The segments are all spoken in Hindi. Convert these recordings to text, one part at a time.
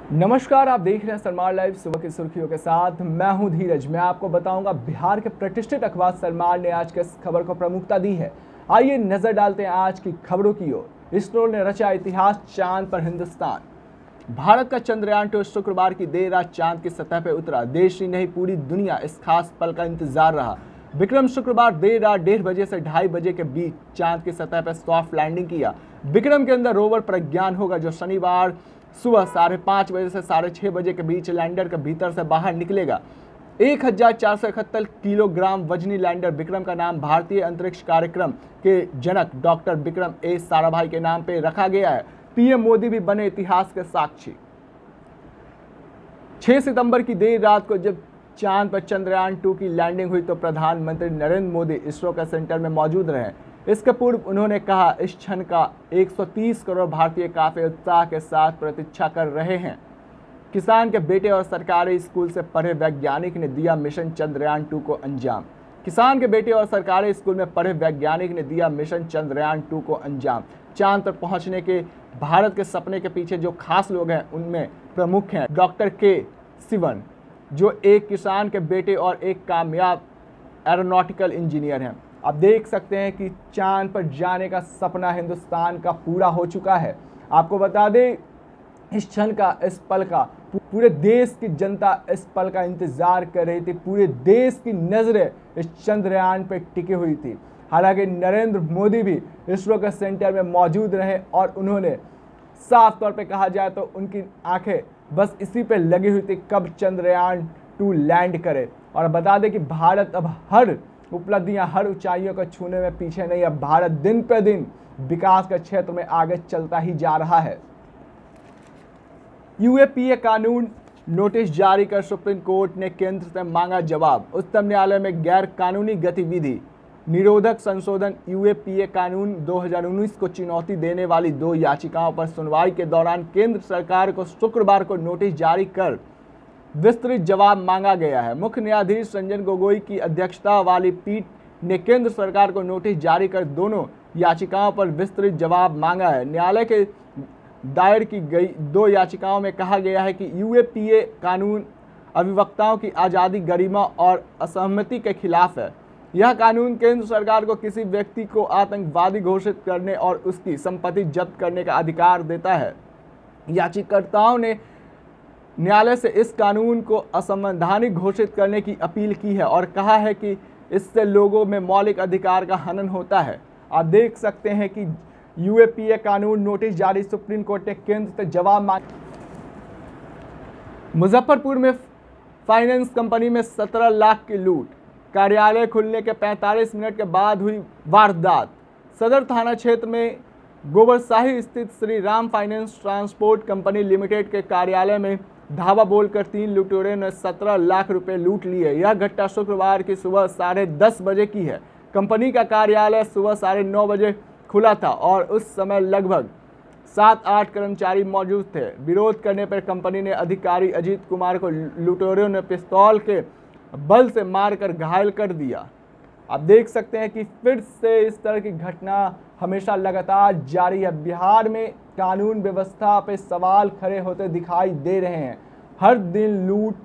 नमस्कार, आप देख रहे हैं सरमार लाइव सुबह की सुर्खियों के साथ। मैं हूं धीरज। मैं आपको बताऊंगा बिहार के प्रतिष्ठित अखबार सरमार ने आज के इस खबर को प्रमुखता दी है। आइए नजर डालते हैं आज की खबरों की ओर। इसरो ने रचा इतिहास, चांद पर हिंदुस्तान। भारत का चंद्रयान-2 शुक्रवार की देर रात चांद की सतह पर उतरा। देश ही नहीं, पूरी दुनिया इस खास पल का इंतजार रहा। विक्रम शुक्रवार देर रात 1:30 बजे से 2:30 बजे के बीच चांद की सतह पर सॉफ्ट लैंडिंग किया। विक्रम के अंदर रोवर प्रज्ञान होगा, जो शनिवार सुबह 5:30 बजे से 6:30 बजे के बीच लैंडर के भीतर से बाहर निकलेगा। 1471 किलोग्राम वजनी लैंडर विक्रम का नाम भारतीय अंतरिक्ष कार्यक्रम के जनक डॉक्टर विक्रम ए साराभाई के नाम पे रखा गया है। पीएम मोदी भी बने इतिहास के साक्षी। 6 सितंबर की देर रात को जब चांद पर चंद्रयान-2 की लैंडिंग हुई तो प्रधानमंत्री नरेंद्र मोदी इसरो के सेंटर में मौजूद रहे। इसके पूर्व उन्होंने कहा, इस क्षण का 130 करोड़ भारतीय काफी उत्साह के साथ प्रतीक्षा कर रहे हैं। किसान के बेटे और सरकारी स्कूल से पढ़े वैज्ञानिक ने दिया मिशन चंद्रयान-2 को अंजाम। किसान के बेटे और सरकारी स्कूल में पढ़े वैज्ञानिक ने दिया मिशन चंद्रयान-2 को अंजाम। चांद पर पहुंचने के भारत के सपने के पीछे जो खास लोग हैं उनमें प्रमुख हैं डॉक्टर के सिवन, जो एक किसान के बेटे और एक कामयाब एरोनॉटिकल इंजीनियर हैं। आप देख सकते हैं कि चांद पर जाने का सपना हिंदुस्तान का पूरा हो चुका है। आपको बता दें, इस क्षण का, इस पल का पूरे देश की जनता इस पल का इंतजार कर रही थी। पूरे देश की नजरें इस चंद्रयान पर टिकी हुई थी। हालांकि नरेंद्र मोदी भी इसरो के सेंटर में मौजूद रहे और उन्होंने साफ तौर पे कहा जाए तो उनकी आंखें बस इसी पे लगी हुई थी, कब चंद्रयान-2 लैंड करे। और बता दें कि भारत अब हर उपलब्धियां, हर ऊंचाइयों को छूने में पीछे नहीं। अब भारत दिन पे दिन विकास के क्षेत्र में आगे चलता ही जा रहा है। यूएपीए कानून नोटिस जारी कर सुप्रीम कोर्ट ने केंद्र से मांगा जवाब। उच्चतम न्यायालय में गैर कानूनी गतिविधि निरोधक संशोधन यूएपीए कानून 2019 को चुनौती देने वाली 2 याचिकाओं पर सुनवाई के दौरान केंद्र सरकार को शुक्रवार को नोटिस जारी कर विस्तृत जवाब मांगा गया है। मुख्य न्यायाधीश रंजन गोगोई की अध्यक्षता वाली पीठ ने केंद्र सरकार को नोटिस जारी कर दोनों याचिकाओं पर विस्तृत जवाब मांगा है। न्यायालय के दायर की गई 2 याचिकाओं में कहा गया है कि यूएपीए कानून अभिवक्ताओं की आज़ादी, गरिमा और असहमति के खिलाफ है। यह कानून केंद्र सरकार को किसी व्यक्ति को आतंकवादी घोषित करने और उसकी संपत्ति जब्त करने का अधिकार देता है। याचिकाकर्ताओं ने न्यायालय से इस कानून को असंवैधानिक घोषित करने की अपील की है और कहा है कि इससे लोगों में मौलिक अधिकार का हनन होता है। आप देख सकते हैं कि यूएपीए कानून नोटिस जारी, सुप्रीम कोर्ट ने केंद्र से जवाब मांगा। मुजफ्फरपुर में फाइनेंस कंपनी में 17 लाख की लूट। कार्यालय खुलने के 45 मिनट के बाद हुई वारदात। सदर थाना क्षेत्र में गोबरसाही स्थित Shri Ram finance transport company limited के कार्यालय में धावा बोलकर 3 लुटेरों ने 17 लाख रुपए लूट लिए। यह घटना शुक्रवार की सुबह 10:30 बजे की है। कंपनी का कार्यालय सुबह 9:30 बजे खुला था और उस समय लगभग 7-8 कर्मचारी मौजूद थे। विरोध करने पर कंपनी ने अधिकारी अजीत कुमार को लुटेरों ने पिस्तौल के बल से मारकर घायल कर दिया। आप देख सकते हैं कि फिर से इस तरह की घटना हमेशा लगातार जारी है। बिहार में कानून व्यवस्था पे सवाल खड़े होते दिखाई दे रहे हैं। हर दिन लूट,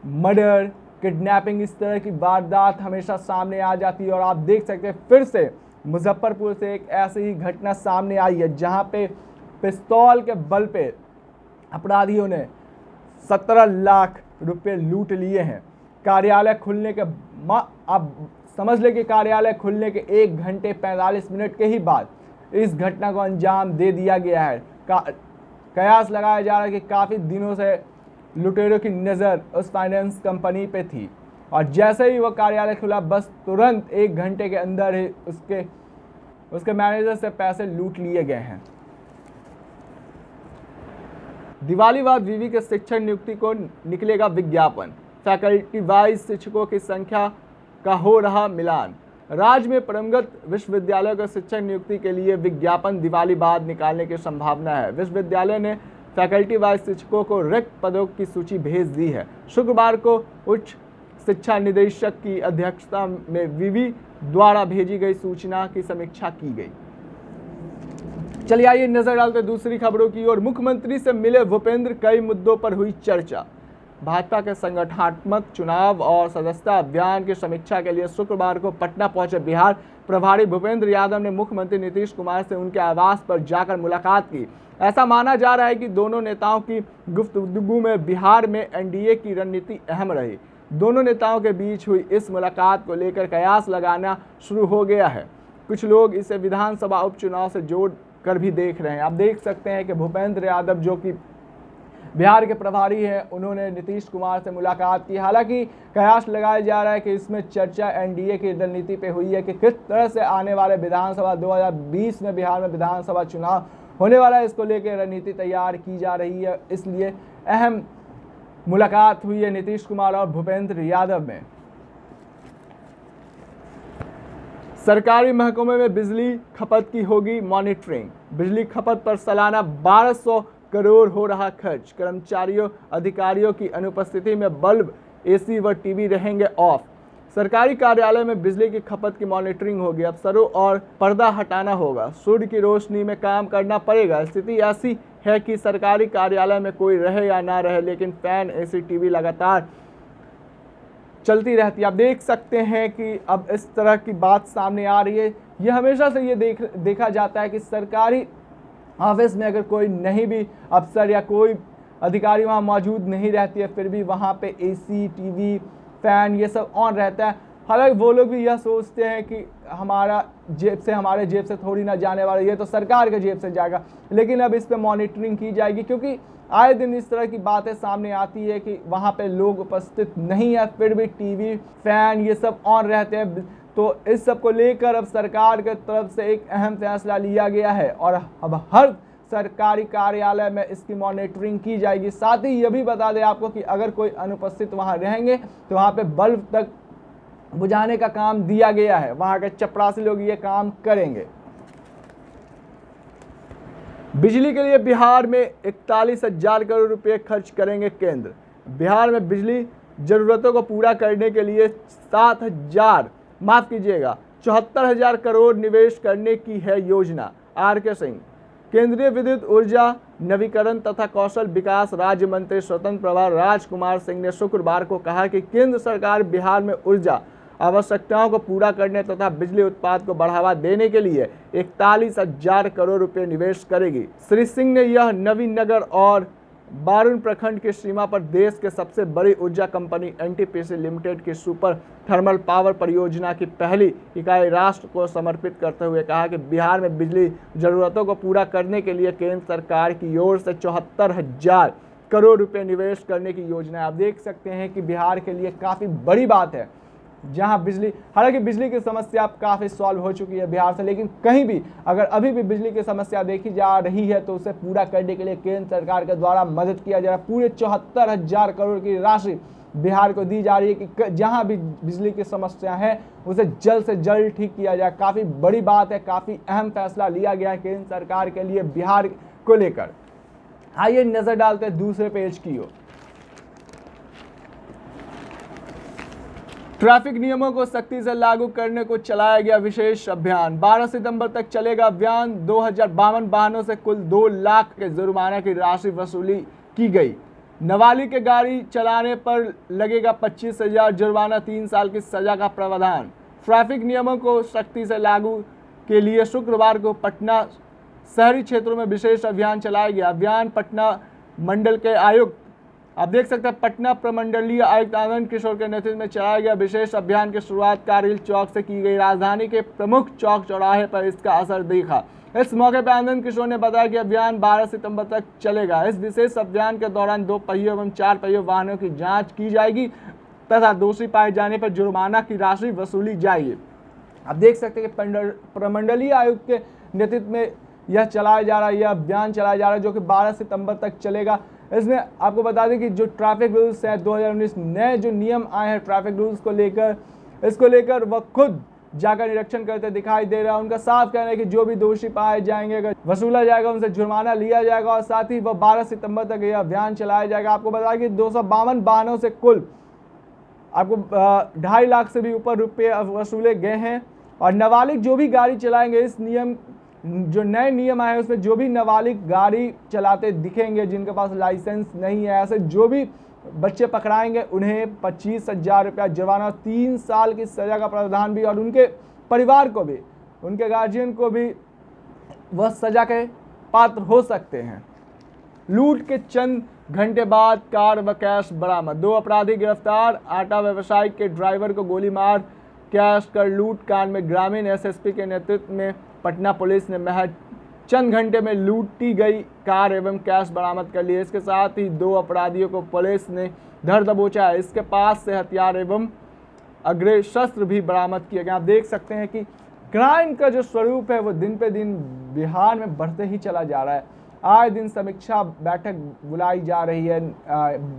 मर्डर, किडनैपिंग, इस तरह की वारदात हमेशा सामने आ जाती है। और आप देख सकते हैं फिर से मुजफ्फरपुर से एक ऐसी ही घटना सामने आई है, जहां पे पिस्तौल के बल पे अपराधियों ने 17 लाख रुपए लूट लिए हैं। कार्यालय खुलने के आप समझ लें कि कार्यालय खुलने के 1 घंटे 45 मिनट के ही बाद इस घटना को अंजाम दे दिया गया है। कयास लगाया जा रहा है कि काफ़ी दिनों से लुटेरों की नज़र उस फाइनेंस कंपनी पे थी और जैसे ही वो कार्यालय खुला, बस तुरंत 1 घंटे के अंदर ही उसके मैनेजर से पैसे लूट लिए गए हैं। दिवाली बाद विवि के शिक्षक नियुक्ति को निकलेगा विज्ञापन। फैकल्टी वाइज शिक्षकों की संख्या का हो रहा मिलान। राज्य में परमगत विश्वविद्यालयों के शिक्षक नियुक्ति के लिए विज्ञापन दिवाली बाद निकालने की संभावना है। विश्वविद्यालय ने फैकल्टी वाइज शिक्षकों को रिक्त पदों की सूची भेज दी है। शुक्रवार को उच्च शिक्षा निदेशक की अध्यक्षता में विवि द्वारा भेजी गई सूचना की समीक्षा की गई। चलिए आइए नजर डालते दूसरी खबरों की ओर। मुख्यमंत्री से मिले भूपेंद्र, कई मुद्दों पर हुई चर्चा। भाजपा के संगठनात्मक चुनाव और सदस्यता अभियान की समीक्षा के लिए शुक्रवार को पटना पहुंचे बिहार प्रभारी भूपेंद्र यादव ने मुख्यमंत्री नीतीश कुमार से उनके आवास पर जाकर मुलाकात की। ऐसा माना जा रहा है कि दोनों नेताओं की गुफ्तगू में बिहार में एनडीए की रणनीति अहम रही। दोनों नेताओं के बीच हुई इस मुलाकात को लेकर कयास लगाना शुरू हो गया है। कुछ लोग इसे विधानसभा उपचुनाव से जोड़ कर भी देख रहे हैं। आप देख सकते हैं कि भूपेंद्र यादव जो कि बिहार के प्रभारी हैं, उन्होंने नीतीश कुमार से मुलाकात की। हालांकि कयास लगाया जा रहा है कि इसमें चर्चा एनडीए की रणनीति पे हुई है कि किस तरह से आने वाले विधानसभा 2020 में बिहार में विधानसभा चुनाव होने वाला है, इसको लेकर रणनीति तैयार की जा रही है। इसलिए अहम मुलाकात हुई है नीतीश कुमार और भूपेंद्र यादव में। सरकारी महकमे में बिजली खपत की होगी मॉनिटरिंग। बिजली खपत पर सालाना 1200 करोड़ हो रहा खर्च। कर्मचारियों अधिकारियों की अनुपस्थिति में बल्ब, एसी व टीवी रहेंगे ऑफ। सरकारी कार्यालय में बिजली की खपत की मॉनिटरिंग होगी। अफसरों और पर्दा हटाना होगा। सूर्य की रोशनी में काम करना पड़ेगा। स्थिति ऐसी है कि सरकारी कार्यालय में कोई रहे या ना रहे, लेकिन फैन, एसी, टीवी लगातार चलती रहती है। आप देख सकते हैं कि अब इस तरह की बात सामने आ रही है। ये हमेशा से ये देखा जाता है कि सरकारी ऑफिस में अगर कोई नहीं भी अफसर या कोई अधिकारी वहाँ मौजूद नहीं रहती है, फिर भी वहाँ पे एसी, टीवी, फैन ये सब ऑन रहता है। हालांकि वो लोग भी यह सोचते हैं कि हमारे जेब से थोड़ी ना जाने वाला, ये तो सरकार के जेब से जाएगा। लेकिन अब इस पे मॉनिटरिंग की जाएगी, क्योंकि आए दिन इस तरह की बातें सामने आती है कि वहाँ पे लोग उपस्थित नहीं है, फिर भी टीवी, फैन ये सब ऑन रहते हैं। तो इस सब को लेकर अब सरकार की तरफ से एक अहम फैसला लिया गया है और अब हर सरकारी कार्यालय में इसकी मॉनिटरिंग की जाएगी। साथ ही यह भी बता दें आपको कि अगर कोई अनुपस्थित वहाँ रहेंगे तो वहाँ पे बल्ब तक बुझाने का काम दिया गया है। वहाँ के चपरासी लोग ये काम करेंगे। बिजली के लिए बिहार में 41,000 करोड़ रुपए खर्च करेंगे केंद्र। बिहार में बिजली जरूरतों को पूरा करने के लिए 74,000 करोड़ निवेश करने की है योजना। आर.के. सिंह, केंद्रीय विद्युत ऊर्जा नवीकरण तथा कौशल विकास राज्य मंत्री स्वतंत्र प्रभार राजकुमार सिंह ने शुक्रवार को कहा कि केंद्र सरकार बिहार में ऊर्जा आवश्यकताओं को पूरा करने तथा बिजली उत्पादन को बढ़ावा देने के लिए 41,000 करोड़ रुपए निवेश करेगी। श्री सिंह ने यह नवीनगर और बारून प्रखंड की सीमा पर देश के सबसे बड़ी ऊर्जा कंपनी एनटीपीसी लिमिटेड की सुपर थर्मल पावर परियोजना की पहली इकाई राष्ट्र को समर्पित करते हुए कहा कि बिहार में बिजली जरूरतों को पूरा करने के लिए केंद्र सरकार की ओर से 74,000 करोड़ रुपए निवेश करने की योजना है। आप देख सकते हैं कि बिहार के लिए काफ़ी बड़ी बात है, जहां बिजली, हालांकि बिजली की समस्या अब काफ़ी सॉल्व हो चुकी है बिहार से, लेकिन कहीं भी अगर अभी भी बिजली की समस्या देखी जा रही है तो उसे पूरा करने के लिए केंद्र सरकार के द्वारा मदद किया जा रहा है। पूरे 74,000 करोड़ की राशि बिहार को दी जा रही है कि जहां भी बिजली की समस्या है उसे जल्द से जल्द ठीक किया जाए। काफ़ी बड़ी बात है, काफ़ी अहम फैसला लिया गया है केंद्र सरकार के लिए बिहार को लेकर। आइए नजर डालते हैं दूसरे पेज की ओर। ट्रैफिक नियमों को सख्ती से लागू करने को चलाया गया विशेष अभियान। 12 सितंबर तक चलेगा अभियान। 2052 वाहनों से कुल 2 लाख के जुर्माने की राशि वसूली की गई। नाबालिग के गाड़ी चलाने पर लगेगा 25,000 जुर्माना, 3 साल की सजा का प्रावधान। ट्रैफिक नियमों को सख्ती से लागू के लिए शुक्रवार को पटना शहरी क्षेत्रों में विशेष अभियान चलाया गया। अभियान पटना मंडल के आयुक्त, आप देख सकते हैं, पटना प्रमंडलीय आयुक्त आनंद किशोर के नेतृत्व में चलाया गया विशेष अभियान की शुरुआत कारगिल चौक से की गई। राजधानी के प्रमुख चौक चौराहे पर इसका असर देखा। इस मौके पर आनंद किशोर ने बताया कि अभियान 12 सितंबर तक चलेगा। इस विशेष अभियान के दौरान 2 पहियों एवं 4 पहियों वाहनों की जांच की जाएगी तथा दोषी पाए जाने पर जुर्माना की राशि वसूली जाएगी। आप देख सकते हैं कि प्रमंडलीय आयुक्त के नेतृत्व में यह चलाया जा रहा है, यह अभियान चलाया जा रहा है जो कि 12 सितंबर तक चलेगा। इसमें आपको बता दें कि जो ट्रैफिक रूल्स है 2019 नए जो नियम आए हैं ट्रैफिक रूल्स को लेकर, इसको लेकर वह खुद जाकर निरीक्षण करते दिखाई दे रहा है। उनका साफ कहना है कि जो भी दोषी पाए जाएंगे अगर वसूला जाएगा, उनसे जुर्माना लिया जाएगा और साथ ही वह 12 सितंबर तक यह अभियान चलाया जाएगा। आपको बता दें कि 252 वाहनों से कुल आपको 2.5 लाख से भी ऊपर रुपये वसूले गए हैं। और नाबालिग जो भी गाड़ी चलाएंगे इस नियम जो नए नियम आए उसमें जो भी नाबालिग गाड़ी चलाते दिखेंगे, जिनके पास लाइसेंस नहीं है, ऐसे जो भी बच्चे पकड़ाएंगे उन्हें 25,000 रुपया जुर्माना, 3 साल की सजा का प्रावधान भी, और उनके परिवार को भी, उनके गार्जियन को भी वह सजा के पात्र हो सकते हैं। लूट के चंद घंटे बाद कार व कैश बरामद, 2 अपराधी गिरफ्तार। आटा व्यवसायी के ड्राइवर को गोली मार कैश कर लूट कांड में ग्रामीण एसएसपी के नेतृत्व में पटना पुलिस ने महज चंद घंटे में लूटी गई कार एवं कैश बरामद कर लिए। इसके साथ ही 2 अपराधियों को पुलिस ने धर दबोचा है। इसके पास से हथियार एवं अग्नेयास्त्र भी बरामद किए गए। आप देख सकते हैं कि क्राइम का जो स्वरूप है वो दिन पे दिन बिहार में बढ़ते ही चला जा रहा है। आए दिन समीक्षा बैठक बुलाई जा रही है,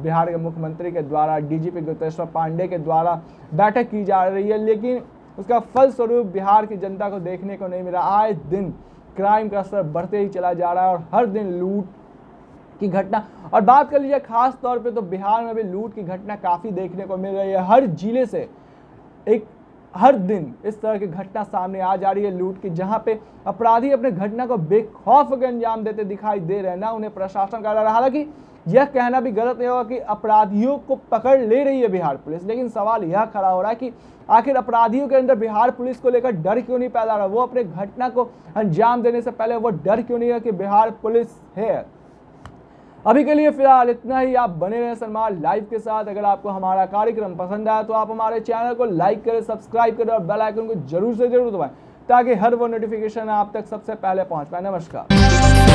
बिहार के मुख्यमंत्री के द्वारा, डीजीपी गुप्तेश्वर पांडे के द्वारा बैठक की जा रही है, लेकिन उसका फल स्वरूप बिहार की जनता को देखने को नहीं मिला। आए दिन क्राइम का स्तर बढ़ते ही चला जा रहा है और हर दिन लूट की घटना, और बात कर लीजिए खास तौर पे तो बिहार में भी लूट की घटना काफ़ी देखने को मिल रही है। हर जिले से हर दिन इस तरह की घटना सामने आ जा रही है लूट की, जहां पे अपराधी अपने घटना को बेखौफ होकर अंजाम देते दिखाई दे रहे हैं, ना उन्हें प्रशासन कर रहा है। हालांकि यह कहना भी गलत नहीं होगा कि अपराधियों को पकड़ ले रही है बिहार पुलिस, लेकिन सवाल यह खड़ा हो रहा है कि आखिर अपराधियों के अंदर बिहार पुलिस को लेकर डर क्यों नहीं पैदा रहा, वो अपने घटना को अंजाम देने से पहले वो डर क्यों नहीं है कि बिहार पुलिस है। अभी के लिए फिलहाल इतना ही। आप बने रहें सनमार्ग लाइव के साथ। अगर आपको हमारा कार्यक्रम पसंद आया तो आप हमारे चैनल को लाइक करें, सब्सक्राइब करें और बेल आइकन को जरूर से जरूर दबाएं, ताकि हर वो नोटिफिकेशन आप तक सबसे पहले पहुंच पाए। नमस्कार।